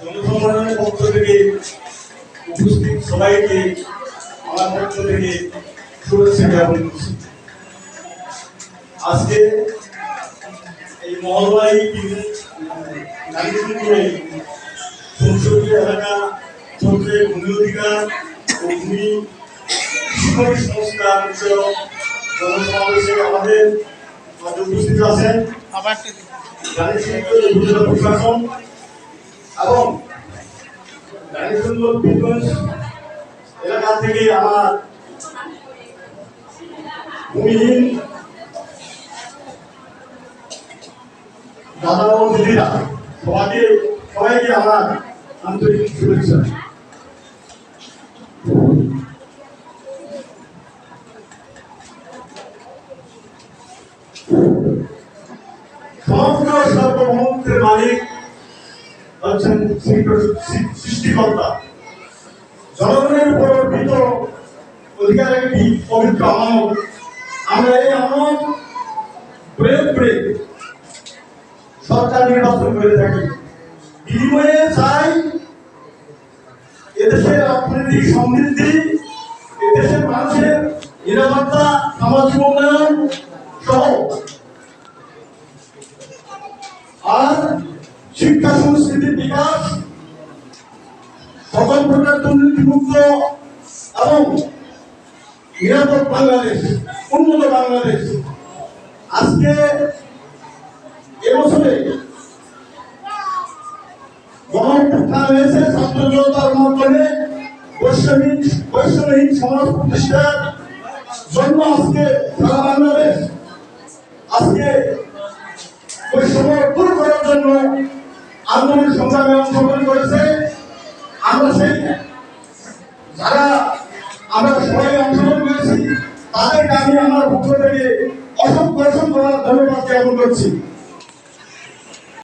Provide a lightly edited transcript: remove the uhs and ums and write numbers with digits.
জনসংগঠনের পক্ষ থেকে উপস্থিত সবাইকে আমার পক্ষ থেকে শুভেচ্ছা জ্ঞাপন করছি। আজকে এই মহলবাড়ি সংসদীয় এলাকা চলছে ভূমি অধিকার ও ভূমি শিক্ষক সংস্কার জনসমাবেশে আমাদের উপস্থিত আছেন প্রশাসন এবং এলাকা থেকে আমার ভূমিহীন দাদা ও দিদিরা সবাইকে আমার আন্তরিক শুভেচ্ছা। সমগ্র সর্বভৌমত্বের মালিক হচ্ছেন সৃষ্টিকর্তা। জনগণের উপর অর্পিত অধিকার একটি পবিত্র আমানত। আমরা এই আমানত প্রয়োগ করে সরকার নির্বাচন করে থাকি। বিনিময়ে চাই এদেশের অর্থনৈতিক সমৃদ্ধি, এদেশের মানুষের নিরাপত্তা, সামাজিক উন্নয়ন সহ আর শিক্ষা সংস্কৃতির বিকাশ, সকল প্রকার দুর্নীতিমুক্ত এবং নিরাপদ বাংলাদেশ, উন্নত বাংলাদেশ। আজকে এবছরে গণঅভ্যুত্থান হয়েছে ছাত্র জনতার মাধ্যমে বৈষম্যহীন সমাজ প্রতিষ্ঠার জন্য। আজকে সারা বাংলাদেশ আজকে বৈষম্য দূর করার জন্য আন্দোলন সংগ্রামে অংশগ্রহণ করেছে। আমরা সবাই অংশগ্রহণ করেছি, তাদেরকে আমি আমার পক্ষ থেকে অসংখ্য ধন্যবাদ জ্ঞাপন করছি।